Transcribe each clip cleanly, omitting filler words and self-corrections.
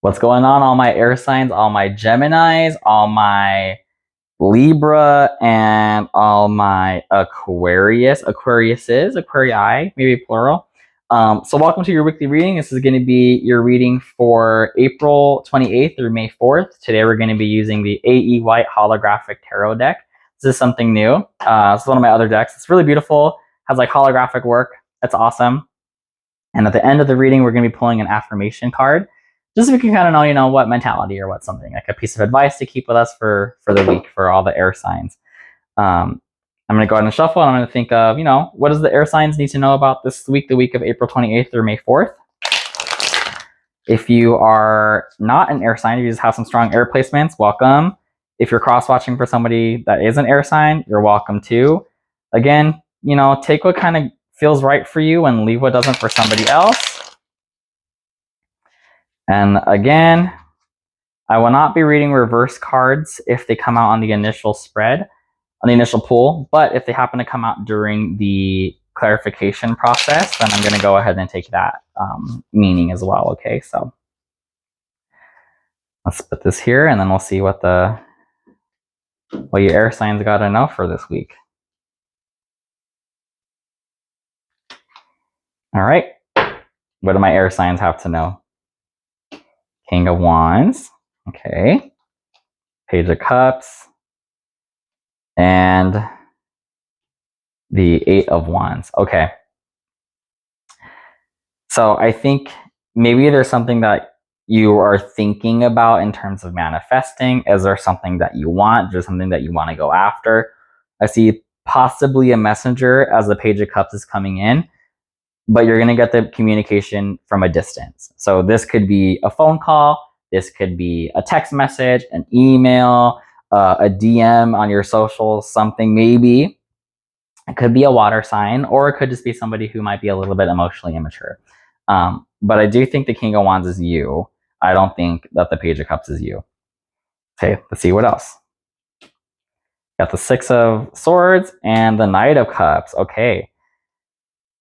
What's going on, all my air signs, all my Geminis, all my Libra, and all my Aquariuses, Aquarii, maybe plural. So welcome to your weekly reading. This is going to be your reading for April 28th through May 4th. Today we're going to be using the A.E. White Holographic Tarot deck. This is something new. This is one of my other decks. It's really beautiful. Has like holographic work. It's awesome. And at the end of the reading, we're going to be pulling an affirmation card, just so we can kind of know, what mentality or what something, like a piece of advice to keep with us for the week for all the air signs. I'm going to go ahead and shuffle, and I'm going to think of, what does the air signs need to know about this week, the week of April 28th through May 4th. If you are not an air sign, you just have some strong air placements, welcome. If you're cross-watching for somebody that is an air sign, you're welcome too. Again, take what kind of feels right for you and leave what doesn't for somebody else. And again, I will not be reading reverse cards if they come out on the initial spread, on the initial pull, but if they happen to come out during the clarification process, then I'm going to go ahead and take that meaning as well. Okay, so let's put this here, and then we'll see what your air signs got to know for this week. All right, what do my air signs have to know? King of Wands, okay, Page of Cups, and the Eight of Wands. Okay, so I think maybe there's something that you are thinking about in terms of manifesting. Is there something that you want? Is there something that you want to go after? I see possibly a messenger as the Page of Cups is coming in, but you're going to get the communication from a distance. So this could be a phone call, this could be a text message, an email, a DM on your socials, something maybe. It could be a water sign, or it could just be somebody who might be a little bit emotionally immature. But I do think the King of Wands is you. I don't think that the Page of Cups is you. Okay, let's see what else. Got the Six of Swords and the Knight of Cups. Okay.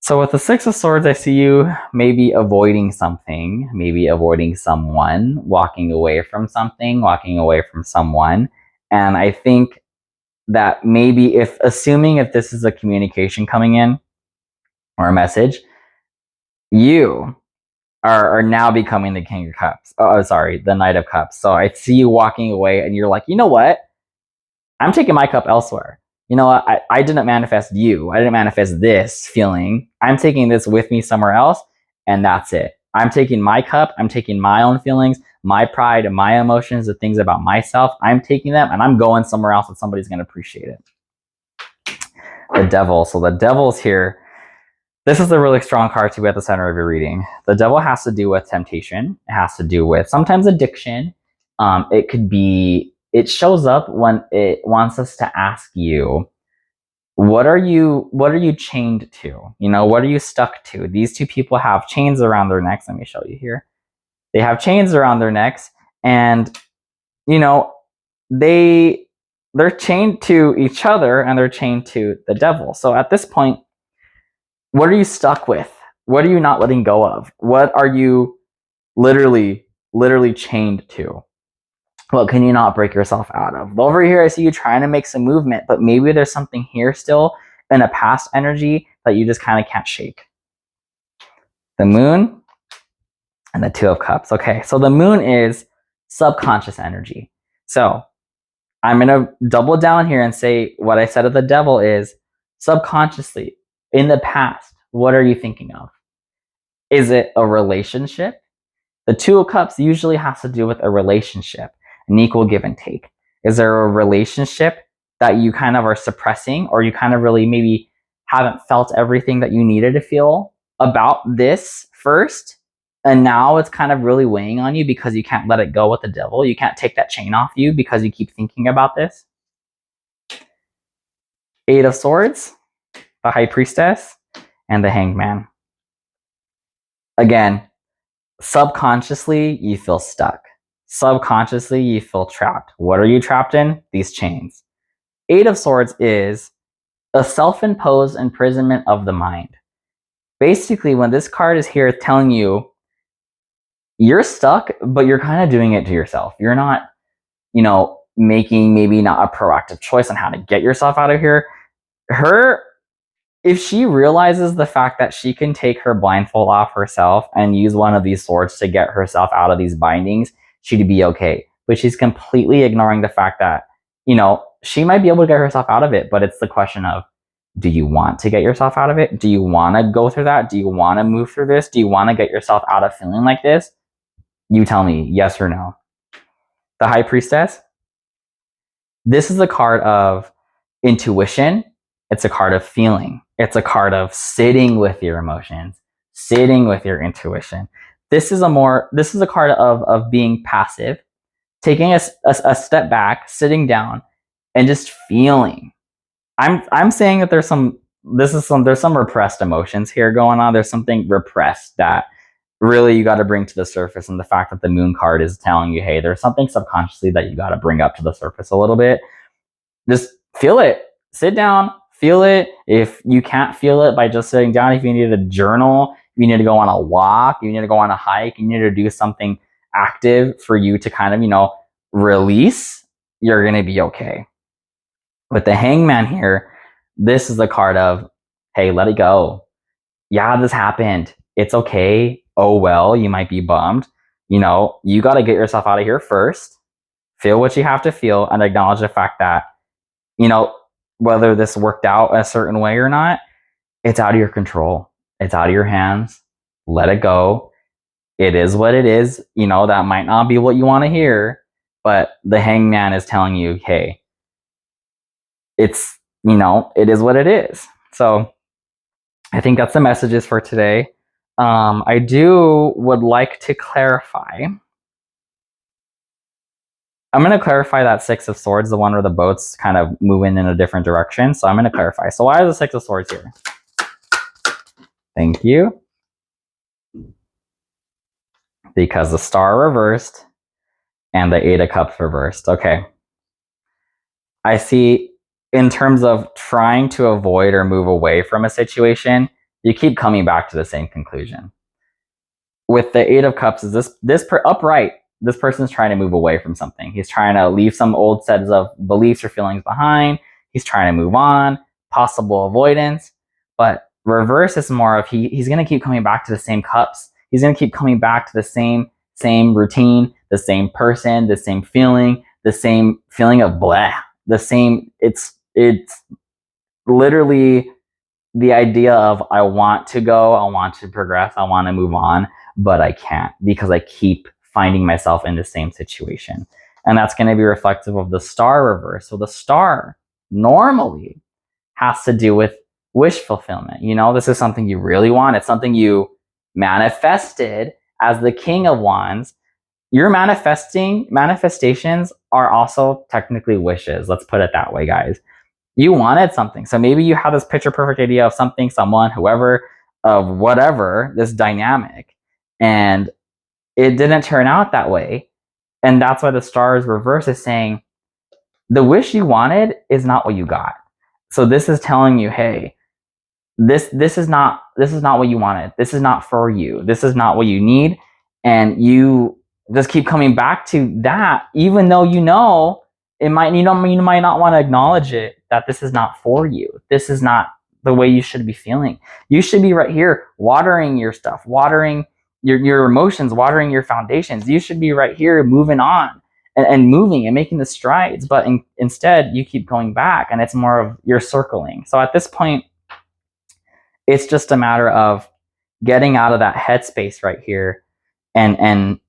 So with the Six of Swords, I see you maybe avoiding something, maybe avoiding someone, walking away from something, walking away from someone. And I think that maybe assuming if this is a communication coming in or a message, you are now becoming the King of Cups. Oh, sorry, the Knight of Cups. So I see you walking away, and you're like, you know what? I'm taking my cup elsewhere. You know what? I didn't manifest you. I didn't manifest this feeling. I'm taking this with me somewhere else, and that's it. I'm taking my cup. I'm taking my own feelings, my pride, and my emotions, the things about myself. I'm taking them, and I'm going somewhere else that somebody's going to appreciate it. The Devil. So the Devil's here. This is a really strong card to be at the center of your reading. The Devil has to do with temptation. It has to do with sometimes addiction. It could be... It shows up when it wants us to ask you, what are you chained to? What are you stuck to? These two people have chains around their necks. Let me show you here. They have chains around their necks, and they're chained to each other, and they're chained to the Devil. So at this point, what are you stuck with? What are you not letting go of? What are you literally chained to? What can you not break yourself out of? Over here, I see you trying to make some movement, but maybe there's something here still in a past energy that you just kind of can't shake. The Moon and the Two of Cups. Okay, so the Moon is subconscious energy. So I'm going to double down here and say what I said of the Devil is subconsciously, in the past, what are you thinking of? Is it a relationship? The Two of Cups usually has to do with a relationship. An equal give and take. Is there a relationship that you kind of are suppressing, or you kind of really maybe haven't felt everything that you needed to feel about this first, and now it's kind of really weighing on you because you can't let it go with the Devil? You can't take that chain off you because you keep thinking about this. Eight of Swords, the High Priestess, and the Hanged Man. Again, subconsciously, you feel stuck. Subconsciously, you feel trapped. What are you trapped in? These chains. Eight of Swords is a self-imposed imprisonment of the mind. Basically, when this card is here telling you you're stuck, but you're kind of doing it to yourself. You're not, making maybe not a proactive choice on how to get yourself out of here. Her, if she realizes the fact that she can take her blindfold off herself and use one of these swords to get herself out of these bindings, she'd be okay. But she's completely ignoring the fact that, she might be able to get herself out of it, but it's the question of, do you want to get yourself out of it? Do you want to go through that? Do you want to move through this? Do you want to get yourself out of feeling like this? You tell me, yes or no. The High Priestess, this is a card of intuition. It's a card of feeling. It's a card of sitting with your emotions, sitting with your intuition. This is a card of being passive, taking a step back, sitting down, and just feeling. I'm saying that there's some repressed emotions here going on. There's something repressed that really you got to bring to the surface, and the fact that the Moon card is telling you, hey, there's something subconsciously that you got to bring up to the surface a little bit. Just feel it. Sit down, feel it. If you can't feel it by just sitting down, if you need a journal, if you need to go on a walk, you need to go on a hike, you need to do something active for you to kind of, release, you're going to be okay. With the Hangman here, this is the card of, hey, let it go. Yeah, this happened. It's okay. Oh, well, you might be bummed. You got to get yourself out of here first. Feel what you have to feel and acknowledge the fact that, whether this worked out a certain way or not, it's out of your control. It's out of your hands. Let it go. It is what it is. That might not be what you want to hear, but the Hangman is telling you, hey, it's, it is what it is. So I think that's the messages for today. I would like to clarify. I'm going to clarify that Six of Swords, the one where the boat's kind of moving in a different direction. So I'm going to clarify. So why is the Six of Swords here? Thank you. Because the Star reversed and the Eight of Cups reversed. Okay. I see, in terms of trying to avoid or move away from a situation, you keep coming back to the same conclusion. With the Eight of Cups, is upright? This person's trying to move away from something. He's trying to leave some old sets of beliefs or feelings behind. He's trying to move on, possible avoidance. But reverse is more of he's going to keep coming back to the same cups. He's going to keep coming back to the same routine, the same person, the same feeling of blah. The same, it's literally the idea of, I want to go, I want to progress, I want to move on, but I can't because I keep finding myself in the same situation. And that's going to be reflective of the Star reverse. So the Star normally has to do with wish fulfillment. This is something you really want. It's something you manifested as the King of Wands. Your manifestations are also technically wishes. Let's put it that way, guys. You wanted something. So maybe you have this picture perfect idea of something, someone, whoever, of whatever, this dynamic, and it didn't turn out that way. And that's why the Star's reverse is saying the wish you wanted is not what you got. So this is telling you, hey, this is not what you wanted. This is not for you. This is not what you need. And you just keep coming back to that, even though it might, you might not want to acknowledge it, that this is not for you. This is not the way you should be feeling. You should be right here watering your stuff, watering your emotions, watering your foundations. You should be right here moving on and moving and making the strides. But instead, you keep going back, and it's more of you're circling. So at this point, it's just a matter of getting out of that headspace right here and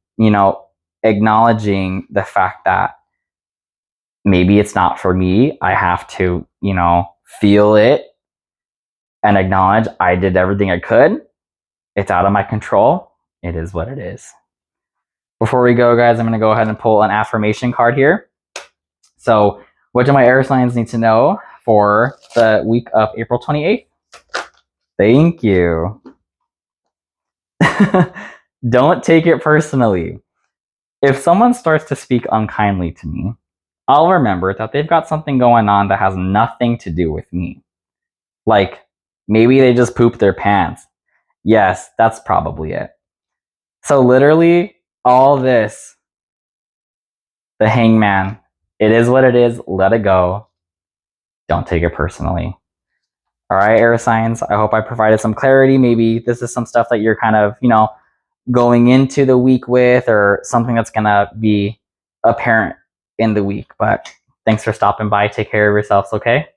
acknowledging the fact that maybe it's not for me. I have to, feel it and acknowledge I did everything I could. It's out of my control. It is what it is. Before we go, guys, I'm going to go ahead and pull an affirmation card here. So what do my air signs need to know for the week of April 28th? Thank you. Don't take it personally. If someone starts to speak unkindly to me, I'll remember that they've got something going on that has nothing to do with me. Like, maybe they just pooped their pants. Yes, that's probably it. So literally, all this, the Hangman, it is what it is. Let it go. Don't take it personally. All right, air signs. I hope I provided some clarity. Maybe this is some stuff that you're kind of, going into the week with, or something that's going to be apparent in the week. But thanks for stopping by. Take care of yourselves, okay?